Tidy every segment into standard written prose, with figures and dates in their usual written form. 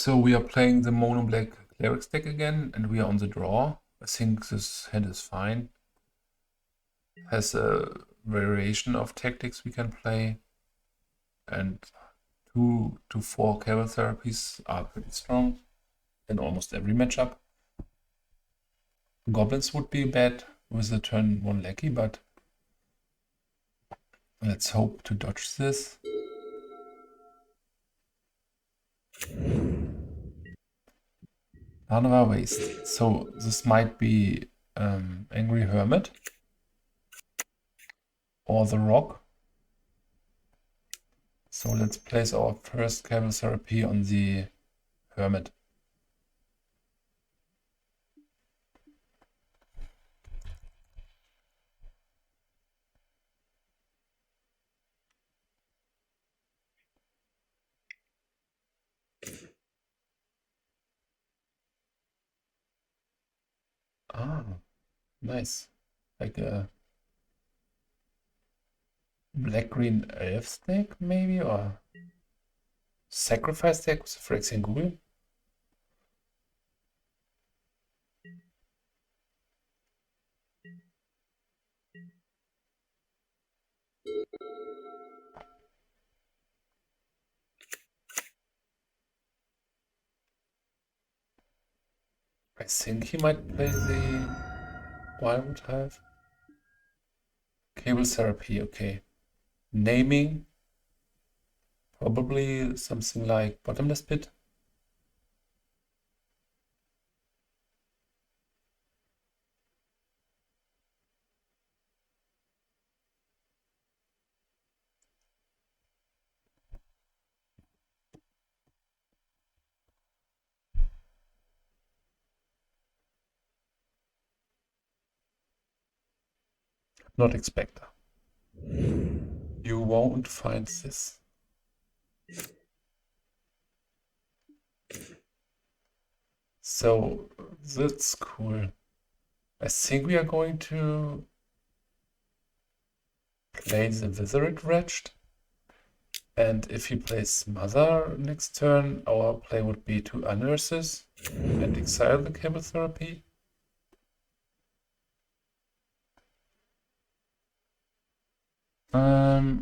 So we are playing the mono black Clerics deck again, and we are on the draw. I think this hand is fine. Has a variation of tactics we can play, and 2 to 4 Cabal Therapies are pretty strong in almost every matchup. Goblins would be bad with the turn 1 Lackey, but let's hope to dodge this. Another waste. So this might be Angry Hermit or the Rock. So let's place our first Cabal Therapy on the Hermit. Ah, nice. Like a black-green elf deck, maybe? Or sacrifice deck with a Phyrexian Ghoul? I think he might play the Wildwood Hive. Cabal Therapy, okay. Naming, probably something like Bottomless Pit. Not Expector. You won't find this. So that's cool. I think we are going to play the Withered Wretch. And if he plays Smother next turn, our play would be to Unearth this and exile the Cabal Therapy.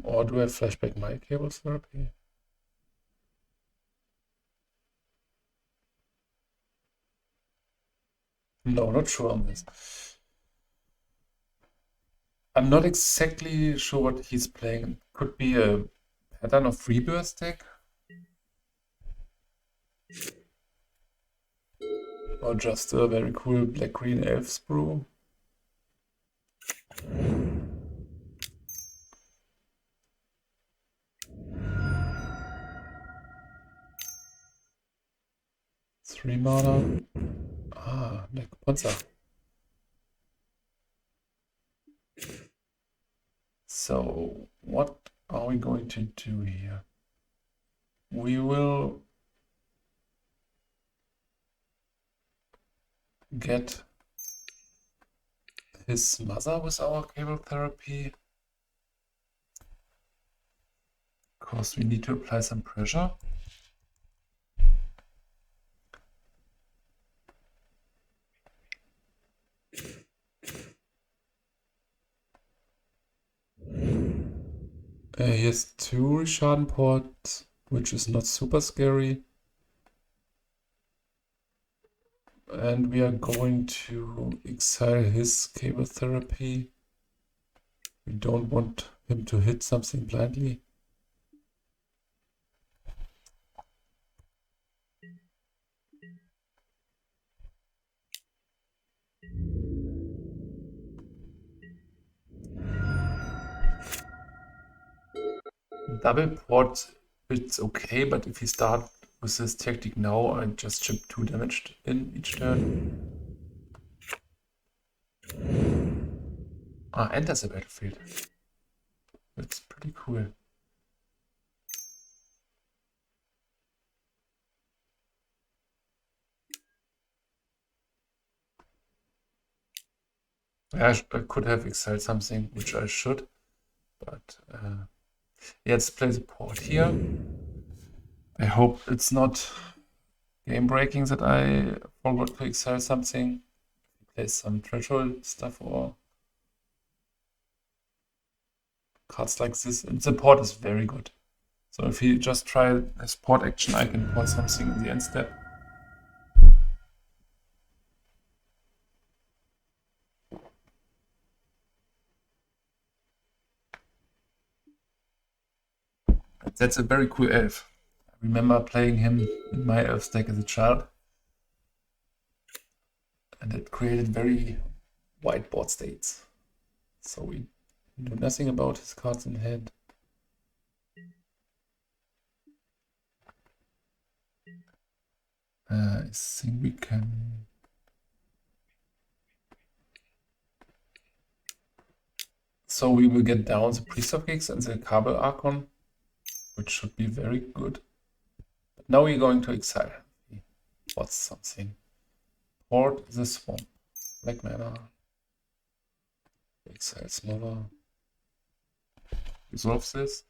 Or do I flashback my Cabal Therapy? No, not sure on this. I'm not exactly sure what he's playing. Could be a pattern of Rebirth deck. Or just a very cool black-green elf brew. Three mana. Ah, Deck Ponza. So, what are we going to do here? We will get his mother with our Cabal Therapy. Of course, we need to apply some pressure. He has 2 Rishadan Port, which is not super scary. And we are going to exile his Cabal Therapy. We don't want him to hit something blindly. Double port, it's okay, but if you start with this tactic now, I just chip 2 damage in each turn. Ah, enters the battlefield. That's pretty cool. Yeah, I could have exiled something, which I should, but yeah, let's play the port here. I hope it's not game breaking that I forgot to exile something. Play some threshold stuff or cards like this. And the port is very good. So if he just try his port action, I can port something in the end step. That's a very cool elf. I remember playing him in my elf deck as a child. And it created very wide board states. So we know nothing about his cards in hand. I think we can... So we will get down the Priest of Gix and the Cabal Archon, which should be very good. But now we're going to exile. What's something? Port the Swamp. Black mana. Exile Smother. Resolve this.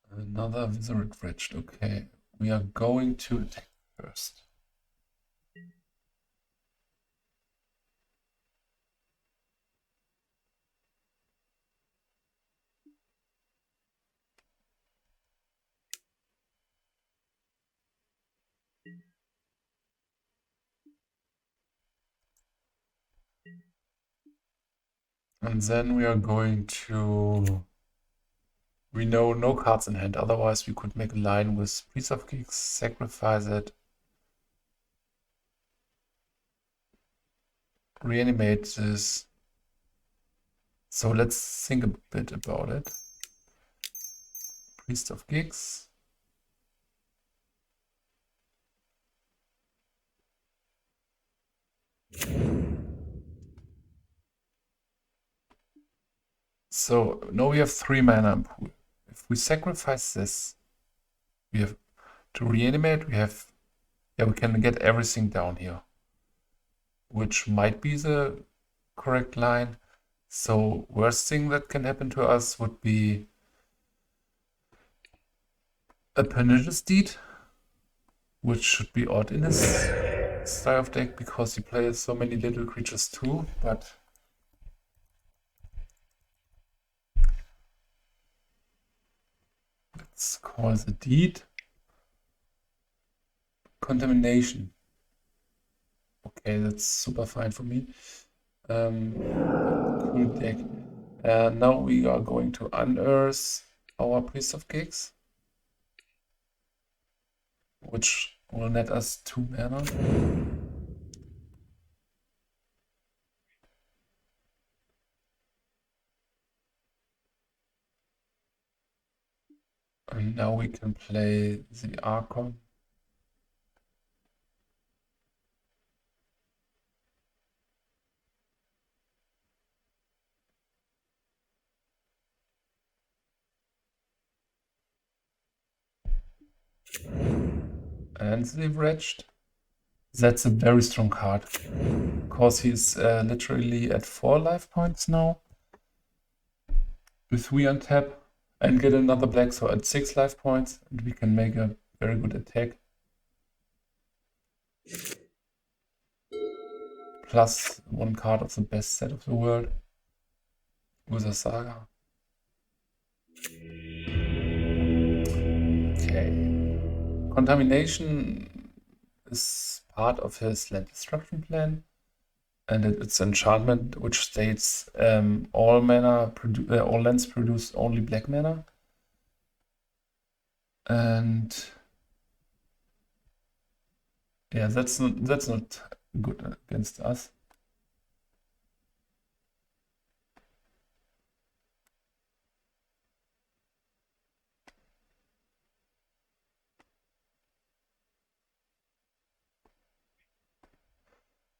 Another Withered Wretch. Okay, we are going to attack first. And then we are going to... We know no cards in hand, otherwise we could make a line with Priest of Gix, sacrifice it, reanimate this. So let's think a bit about it. Priest of Gix. So now we have 3 mana in pool. If we sacrifice this, we have to reanimate, we can get everything down here, which might be the correct line. So worst thing that can happen to us would be a Pernicious Deed, which should be odd in his style of deck because he plays so many little creatures too, but let's call the deed Contamination. Okay, that's super fine for me. Cool deck. Now we are going to unearth our Priest of Gix, which will net us 2 mana. And now we can play the Archon. And the Wretched. That's a very strong card, because he's literally at 4 life points now. With 3 on tap, and get another black, so at 6 life points, and we can make a very good attack. Plus 1 card of the best set of the world, with a Saga. Okay. Contamination is part of his land destruction plan, and it's an enchantment which states all lands produce only black mana. And yeah, that's not good against us.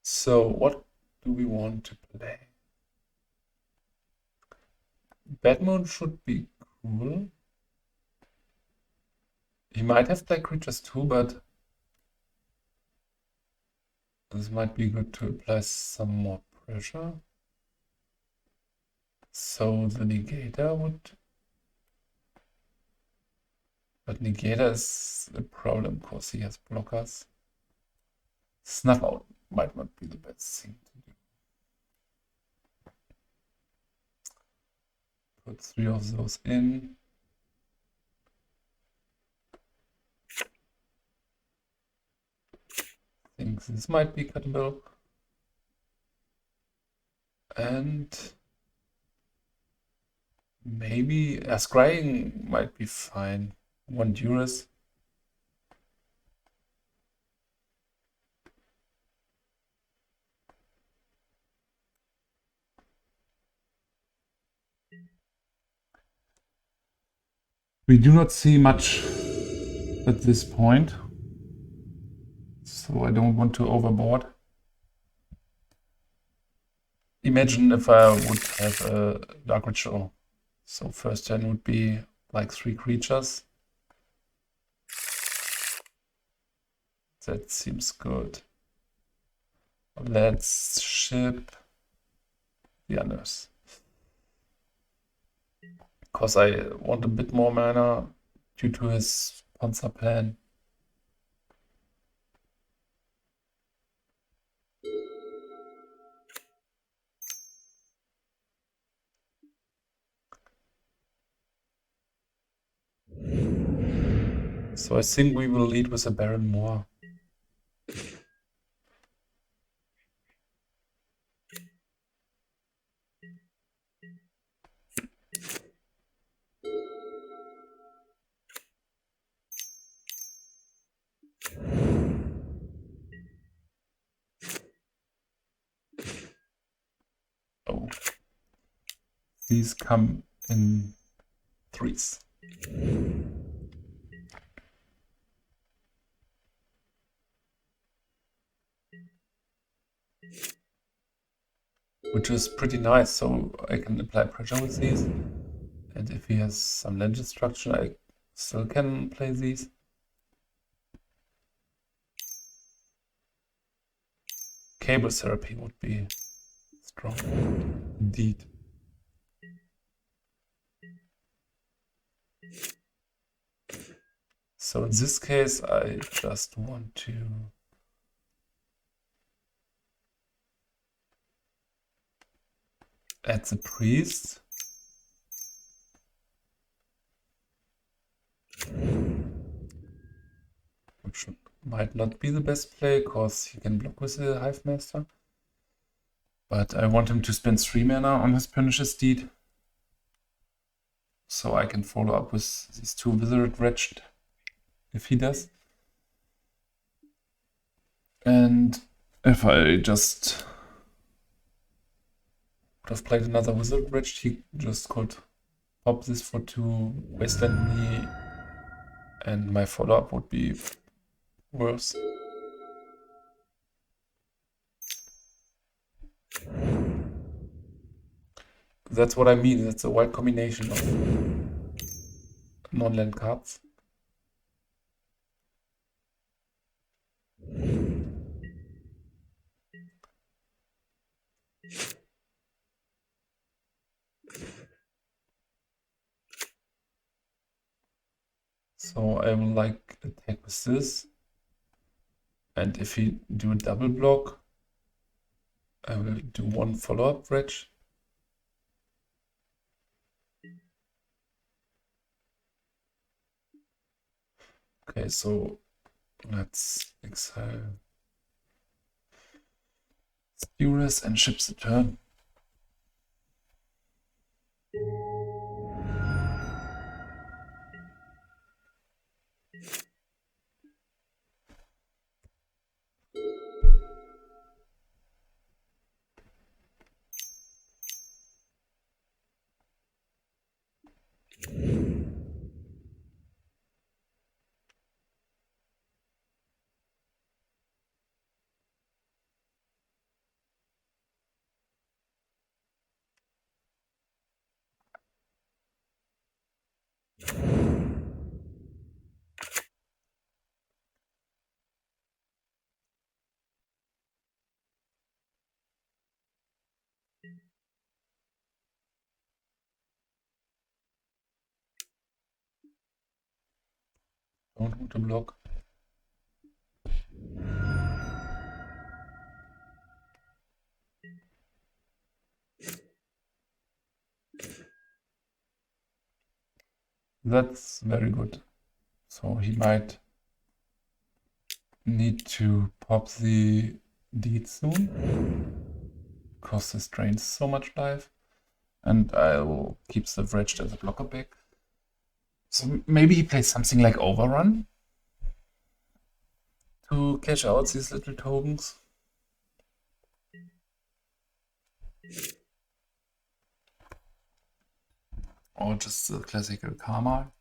So what do we want to play? Bad Moon should be cool. He might have black creatures too, but this might be good to apply some more pressure. So the Negator would... But Negator is a problem because he has blockers. Snuff Out might not be the best thing to do. Put 3 of those in. I think this might be cuttable. And maybe Scrying might be fine. 1 Duress. We do not see much at this point, so I don't want to overboard. Imagine if I would have a Dark Ritual. So first turn would be like 3 creatures. That seems good. Let's ship the Unearth. Because I want a bit more mana due to his sponsor plan. So I think we will lead with a Barren Moor. Oh. These come in 3s. Which is pretty nice, so I can apply pressure with these. And if he has some land destruction, I still can play these. Cabal Therapy would be strong indeed. So in this case, I just want to add the Priest. Which might not be the best play, because he can block with the Hive Master. But I want him to spend 3 mana on his Punisher's Deed. So I can follow up with these 2 Withered Wretch if he does. And if I just would have played another Withered Wretch, he just could pop this for 2, wasteland me, and my follow-up would be worse. That's what I mean, that's a wild combination of non-land cards. So I will like attack with this. And if he do a double block, I will do 1 follow-up wretch. Okay, so let's exile Duress and ship the turn. don't want to block. That's very good. So he might need to pop the deed soon, because this drains so much life. And I will keep the Wretched as a blocker back. So maybe he plays something like Overrun to cash out these little tokens. Or just the classical Karma.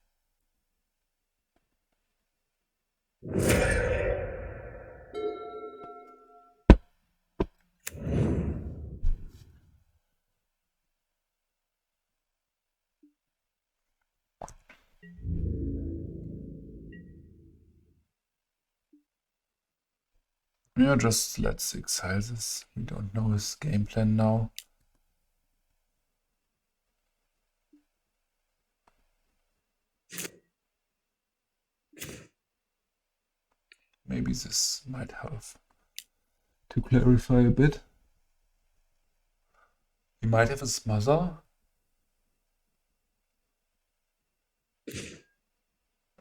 Yeah, just let's exile this. We don't know his game plan now. Maybe this might help to clarify a bit. He might have a Smother.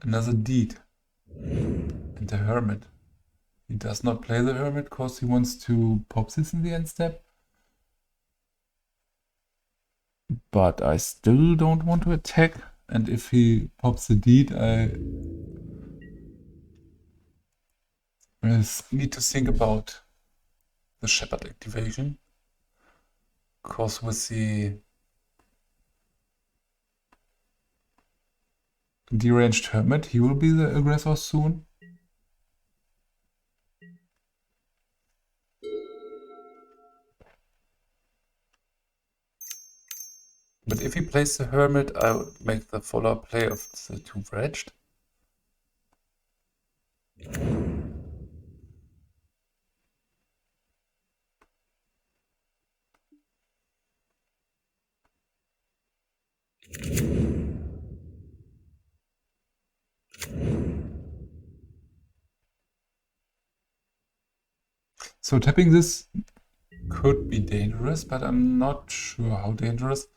Another Deed. And the Hermit. He does not play the Hermit because he wants to pop this in the end step. But I still don't want to attack. And if he pops the Deed, I will need to think about the Shepherd activation. Because with the deranged Hermit, he will be the aggressor soon. But if he plays the Hermit, I would make the follow-up play of the two Wretched. So tapping this could be dangerous, but I'm not sure how dangerous.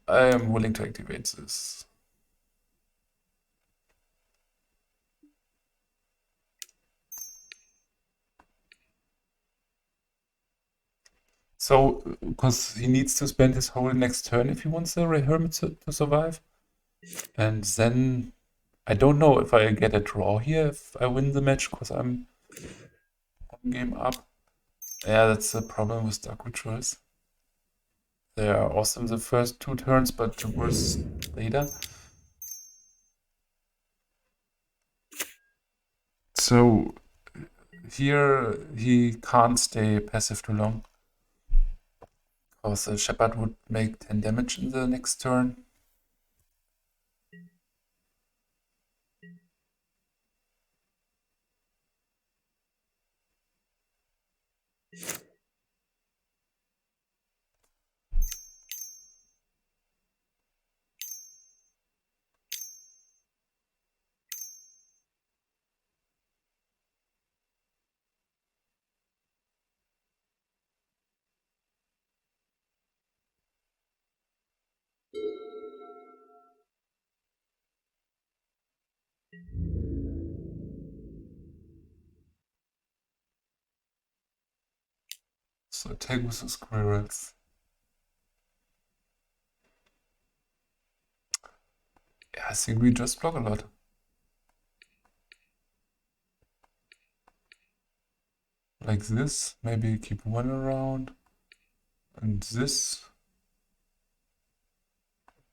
I am willing to activate this. So, because he needs to spend his whole next turn if he wants the Hermit to survive. And then I don't know if I get a draw here, if I win the match, because I'm one game up. Yeah, that's the problem with Dark Rituals. They are awesome the first two turns, but worse later. So here he can't stay passive too long. Because the Shepherd would make 10 damage in the next turn. So attack with the Clerics. Yeah, I think we just block a lot. Like this, maybe keep one around. And this.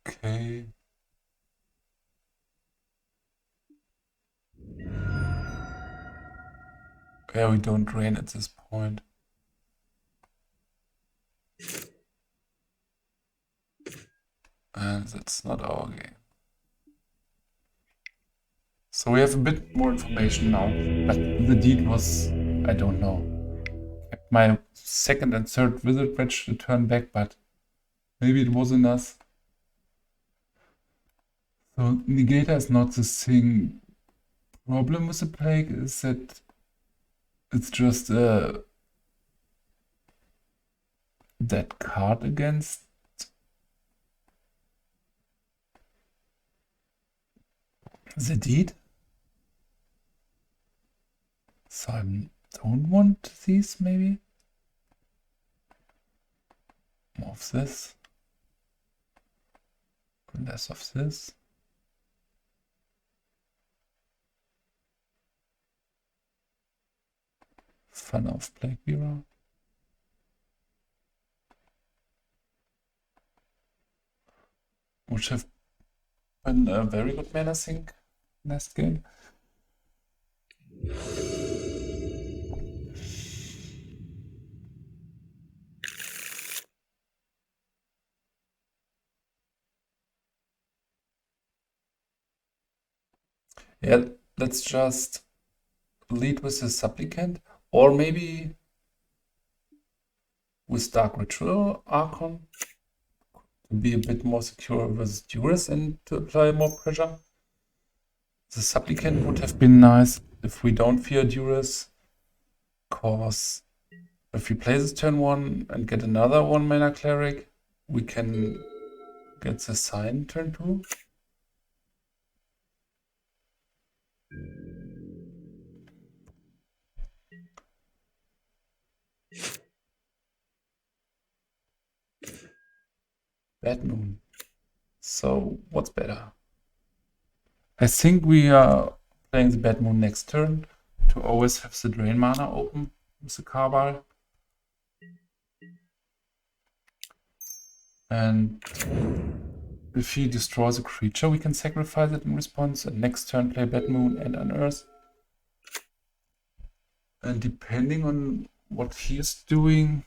Okay. Yeah, we don't drain at this point. And that's not our game. So we have a bit more information now, but the deed was, I don't know. Kept my second and third Withered Wretch to turn back, but maybe it was enough. So Negator is not the thing. Problem with the Plague is that it's just a dead card against the deed. So I don't want these, maybe. More of this. Less of this. Fun of Plaguebearer. Which have been a very good mana sink last game. Yeah, let's just lead with the Supplicant, or maybe with Dark Ritual Archon to be a bit more secure with Duress and to apply more pressure. The Supplicant would have been nice if we don't fear Duress, cause if we play this turn 1 and get another 1 mana Cleric, we can get the Scion turn 2. Bad Moon. So what's better? I think we are playing the Bad Moon next turn to always have the drain mana open with the Cabal. And if he destroys a creature, we can sacrifice it in response, and next turn play Bad Moon and Unearth. And depending on what he is doing,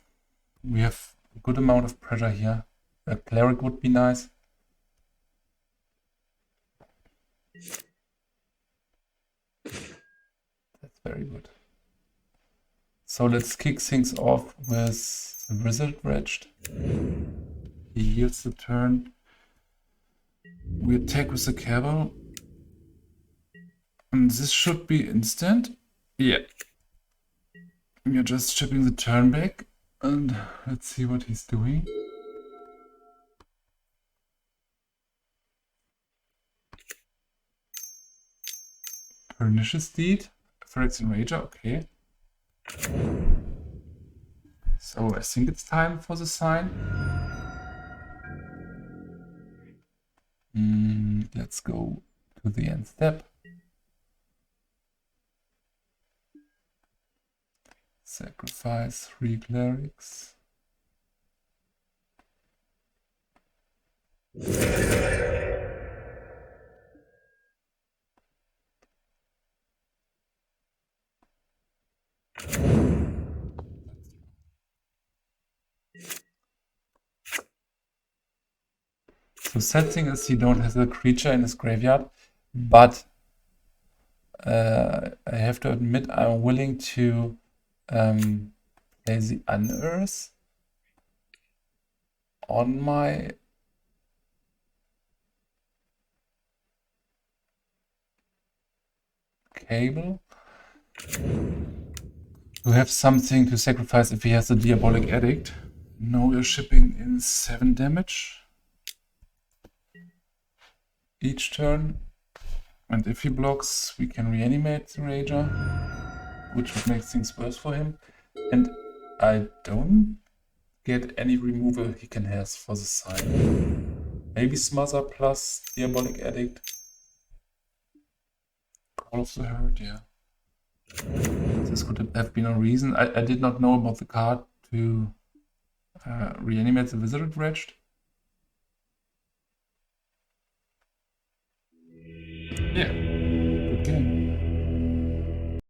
we have a good amount of pressure here. A Cleric would be nice. That's very good. So let's kick things off with the Withered Wretch. He yields the turn. We attack with the Cabal. And this should be instant. Yeah. We are just chipping the turn back. And let's see what he's doing. Pernicious Deed. Phyrexian Negator, okay. So I think it's time for the sign. Let's go to the end step. Sacrifice 3 Clerics. So sad thing is he don't have a creature in his graveyard, but I have to admit I'm willing to play the Unearth on my Cable to have something to sacrifice if he has a Diabolic Edict. Now we're shipping in 7 damage each turn, and if he blocks we can reanimate the Rager, which would make things worse for him, and I don't get any removal he can have for the sign. Maybe Smother plus Diabolic Edict. Call of the Herd, yeah. This could have been a reason. I did not know about the card to reanimate the Withered Wretch. Yeah, good game.